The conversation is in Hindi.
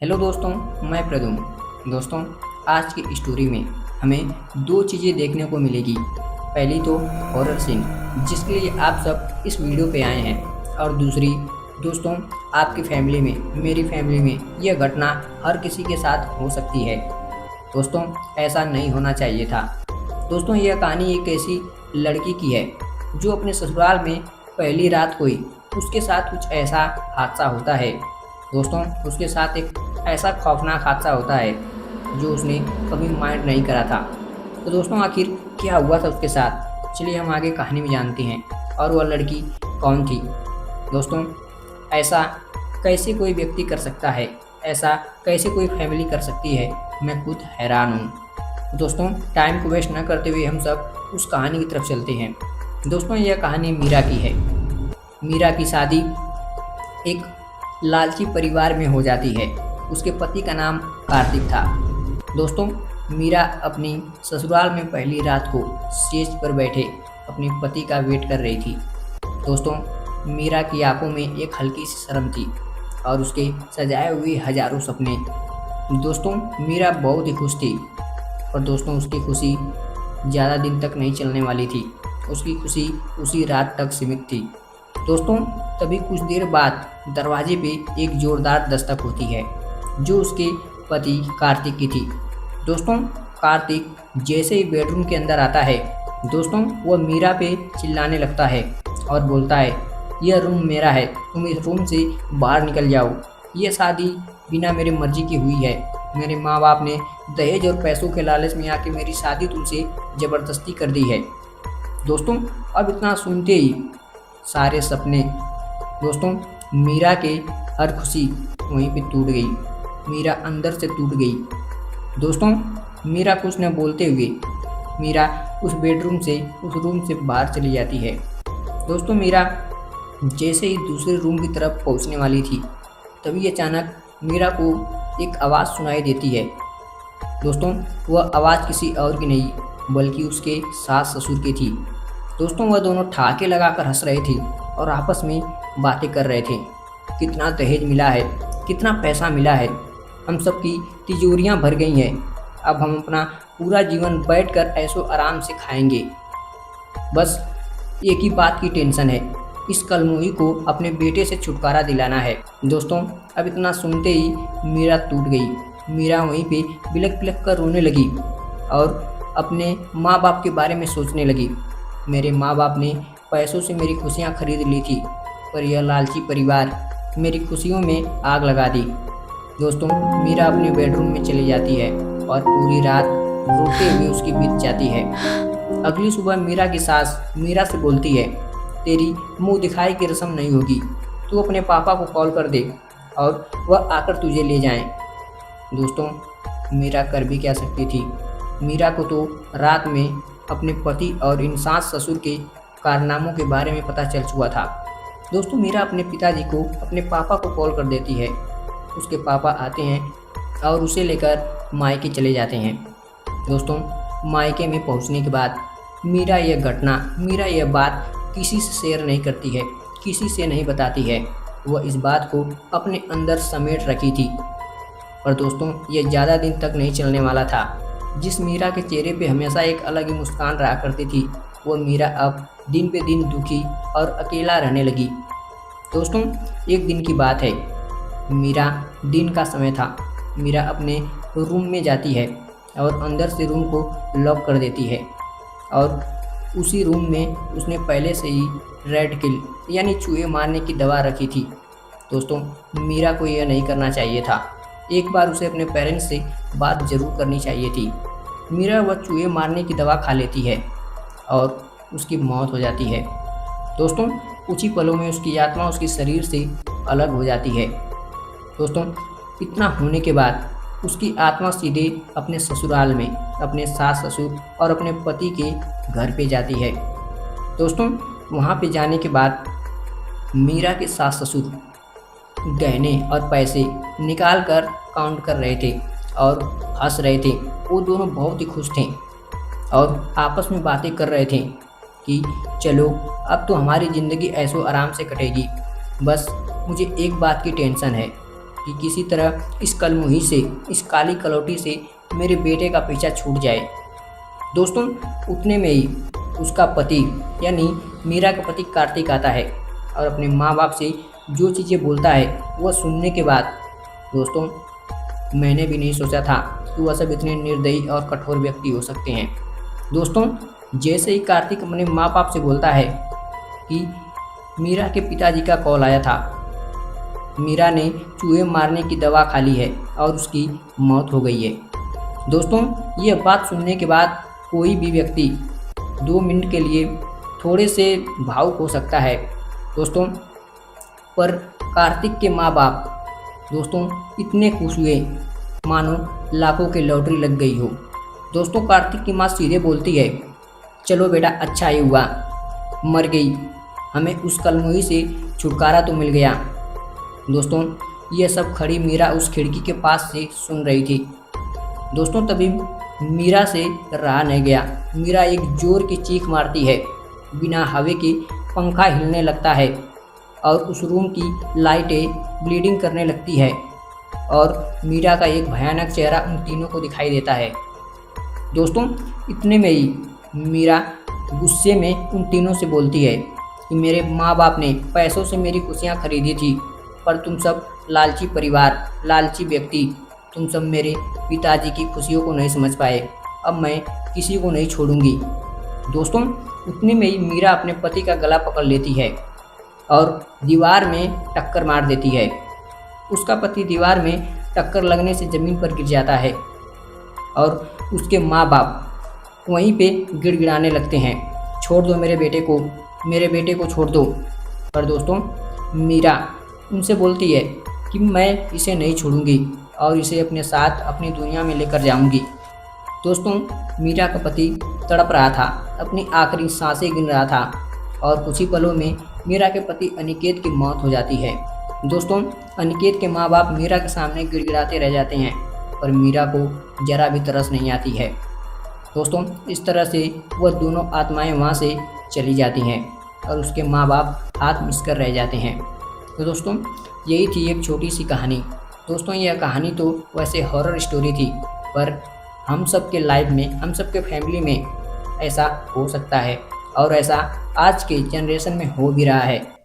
हेलो दोस्तों, मैं प्रदुम। दोस्तों, आज की स्टोरी में हमें दो चीज़ें देखने को मिलेगी। पहली तो हॉरर सीन, जिसके लिए आप सब इस वीडियो पे आए हैं, और दूसरी दोस्तों, आपकी फैमिली में, मेरी फैमिली में यह घटना हर किसी के साथ हो सकती है। दोस्तों, ऐसा नहीं होना चाहिए था। दोस्तों, यह कहानी एक ऐसी लड़की की है जो अपने ससुराल में पहली रात हुई, उसके साथ कुछ ऐसा हादसा होता है। दोस्तों, उसके साथ एक ऐसा खौफनाक हादसा होता है जो उसने कभी माइंड नहीं करा था। तो दोस्तों, आखिर क्या हुआ था उसके साथ, चलिए हम आगे कहानी में जानते हैं। और वह लड़की कौन थी। दोस्तों, ऐसा कैसे कोई व्यक्ति कर सकता है, ऐसा कैसे कोई फैमिली कर सकती है, मैं खुद हैरान हूँ। दोस्तों, टाइम को वेस्ट न करते हुए हम सब उस कहानी की तरफ चलते हैं। दोस्तों, यह कहानी मीरा की है। मीरा की शादी एक लालची परिवार में हो जाती है। उसके पति का नाम कार्तिक था। दोस्तों, मीरा अपनी ससुराल में पहली रात को स्टेज पर बैठे अपने पति का वेट कर रही थी। दोस्तों, मीरा की आंखों में एक हल्की सी शर्म थी और उसके सजाए हुए हजारों सपने। दोस्तों, मीरा बहुत ही खुश थी, पर दोस्तों उसकी खुशी ज़्यादा दिन तक नहीं चलने वाली थी। उसकी खुशी उसी रात तक सीमित थी। दोस्तों, तभी कुछ देर बाद दरवाजे पे एक जोरदार दस्तक होती है, जो उसके पति कार्तिक की थी। दोस्तों, कार्तिक जैसे ही बेडरूम के अंदर आता है, दोस्तों वह मीरा पे चिल्लाने लगता है और बोलता है, यह रूम मेरा है, तुम इस रूम से बाहर निकल जाओ। यह शादी बिना मेरी मर्जी की हुई है। मेरे माँ बाप ने दहेज और पैसों के लालच में आके मेरी शादी तुमसे ज़बरदस्ती कर दी है। दोस्तों, अब इतना सुनते ही सारे सपने, दोस्तों मीरा के हर खुशी वहीं पे टूट गई। मीरा अंदर से टूट गई। दोस्तों, मीरा कुछ न बोलते हुए मीरा उस बेडरूम से, उस रूम से बाहर चली जाती है। दोस्तों, मीरा जैसे ही दूसरे रूम की तरफ पहुंचने वाली थी, तभी अचानक मीरा को एक आवाज़ सुनाई देती है। दोस्तों, वह आवाज़ किसी और की नहीं बल्कि उसके सास ससुर की थी। दोस्तों, वह दोनों ठहाके लगाकर हंस रहे थे और आपस में बातें कर रहे थे। कितना दहेज मिला है, कितना पैसा मिला है, हम सब की तिजोरियां भर गई हैं। अब हम अपना पूरा जीवन बैठकर ऐशो आराम से खाएंगे। बस एक ही बात की टेंशन है, इस कलमुही को अपने बेटे से छुटकारा दिलाना है। दोस्तों, अब इतना सुनते ही मीरा टूट गई। मीरा वहीं पे बिलख बिलख कर रोने लगी और अपने माँ बाप के बारे में सोचने लगी। मेरे माँ बाप ने पैसों से मेरी खुशियाँ खरीद ली थी, पर यह लालची परिवार मेरी खुशियों में आग लगा दी। दोस्तों, मीरा अपने बेडरूम में चली जाती है और पूरी रात रोते हुए उसकी बीत जाती है। अगली सुबह मीरा की सास मीरा से बोलती है, तेरी मुंह दिखाई की रस्म नहीं होगी, तू अपने पापा को कॉल कर दे और वह आकर तुझे ले जाएं। दोस्तों, मीरा कर भी क्या सकती थी। मीरा को तो रात में अपने पति और इन सास ससुर के कारनामों के बारे में पता चल चुका था। दोस्तों, मीरा अपने पिताजी को, अपने पापा को कॉल कर देती है। उसके पापा आते हैं और उसे लेकर मायके चले जाते हैं। दोस्तों, मायके में पहुंचने के बाद मीरा यह बात किसी से शेयर नहीं करती है, किसी से नहीं बताती है। वह इस बात को अपने अंदर समेट रखी थी। पर दोस्तों, यह ज़्यादा दिन तक नहीं चलने वाला था। जिस मीरा के चेहरे पे हमेशा एक अलग ही मुस्कान रहा करती थी, वो मीरा अब दिन पे दिन दुखी और अकेला रहने लगी। दोस्तों, एक दिन की बात है, दिन का समय था। मीरा अपने रूम में जाती है और अंदर से रूम को लॉक कर देती है और उसी रूम में उसने पहले से ही रेड किल यानी चूहे मारने की दवा रखी थी। दोस्तों, मीरा को यह नहीं करना चाहिए था। एक बार उसे अपने पेरेंट्स से बात जरूर करनी चाहिए थी। मीरा वह चूहे मारने की दवा खा लेती है और उसकी मौत हो जाती है। दोस्तों, कुछ ही पलों में उसकी आत्मा उसके शरीर से अलग हो जाती है। दोस्तों, इतना होने के बाद उसकी आत्मा सीधे अपने ससुराल में, अपने सास ससुर और अपने पति के घर पे जाती है। दोस्तों, वहाँ पे जाने के बाद मीरा के सास ससुर गहने और पैसे निकाल कर काउंट कर रहे थे और हंस रहे थे। वो दोनों बहुत ही खुश थे और आपस में बातें कर रहे थे कि चलो अब तो हमारी ज़िंदगी ऐशो आराम से कटेगी। बस मुझे एक बात की टेंशन है कि किसी तरह इस कलमुही से, इस काली कलौटी से मेरे बेटे का पीछा छूट जाए। दोस्तों, उतने में ही उसका पति यानी मीरा का पति कार्तिक आता है और अपने माँ बाप से जो चीज़ें बोलता है वह सुनने के बाद दोस्तों मैंने भी नहीं सोचा था कि वह सब इतने निर्दयी और कठोर व्यक्ति हो सकते हैं। दोस्तों, जैसे ही कार्तिक अपने माँ बाप से बोलता है कि मीरा के पिताजी का कॉल आया था, मीरा ने चूहे मारने की दवा खा ली है और उसकी मौत हो गई है। दोस्तों, यह बात सुनने के बाद कोई भी व्यक्ति 2 मिनट के लिए थोड़े से भावुक हो सकता है दोस्तों, पर कार्तिक के माँ बाप दोस्तों इतने खुश हुए मानो लाखों की लॉटरी लग गई हो। दोस्तों, कार्तिक की माँ सीधे बोलती है, चलो बेटा अच्छा ही हुआ, मर गई, हमें उस कलमुही से छुटकारा तो मिल गया। दोस्तों, यह सब खड़ी मीरा उस खिड़की के पास से सुन रही थी। दोस्तों, तभी मीरा से रहा नहीं गया। मीरा एक जोर की चीख मारती है, बिना हवा के पंखा हिलने लगता है और उस रूम की लाइटें ब्लीडिंग करने लगती है और मीरा का एक भयानक चेहरा उन तीनों को दिखाई देता है। दोस्तों, इतने में ही मीरा गुस्से में उन तीनों से बोलती है कि मेरे माँ बाप ने पैसों से मेरी खुशियाँ खरीदी थी, पर तुम सब लालची परिवार, लालची व्यक्ति, तुम सब मेरे पिताजी की खुशियों को नहीं समझ पाए। अब मैं किसी को नहीं छोड़ूंगी। दोस्तों, उतने में ही मीरा अपने पति का गला पकड़ लेती है और दीवार में टक्कर मार देती है। उसका पति दीवार में टक्कर लगने से ज़मीन पर गिर जाता है और उसके माँ बाप वहीं पे गिड़गिड़ाने लगते हैं, छोड़ दो मेरे बेटे को छोड़ दो। पर दोस्तों, मीरा उनसे बोलती है कि मैं इसे नहीं छोड़ूंगी और इसे अपने साथ अपनी दुनिया में लेकर जाऊंगी। दोस्तों, मीरा का पति तड़प रहा था, अपनी आखिरी सांसें गिन रहा था और कुछ ही पलों में मीरा के पति अनिकेत की मौत हो जाती है। दोस्तों, अनिकेत के माँ बाप मीरा के सामने गिड़गिड़ाते रह जाते हैं, पर मीरा को जरा भी तरस नहीं आती है। दोस्तों, इस तरह से वह दोनों आत्माएं वहाँ से चली जाती हैं और उसके माँ बाप हाथ मिसकर रह जाते हैं। तो दोस्तों, यही थी एक छोटी सी कहानी। दोस्तों, यह कहानी तो वैसे हॉरर स्टोरी थी, पर हम सब के लाइफ में, हम सब के फैमिली में ऐसा हो सकता है और ऐसा आज के जनरेशन में हो भी रहा है।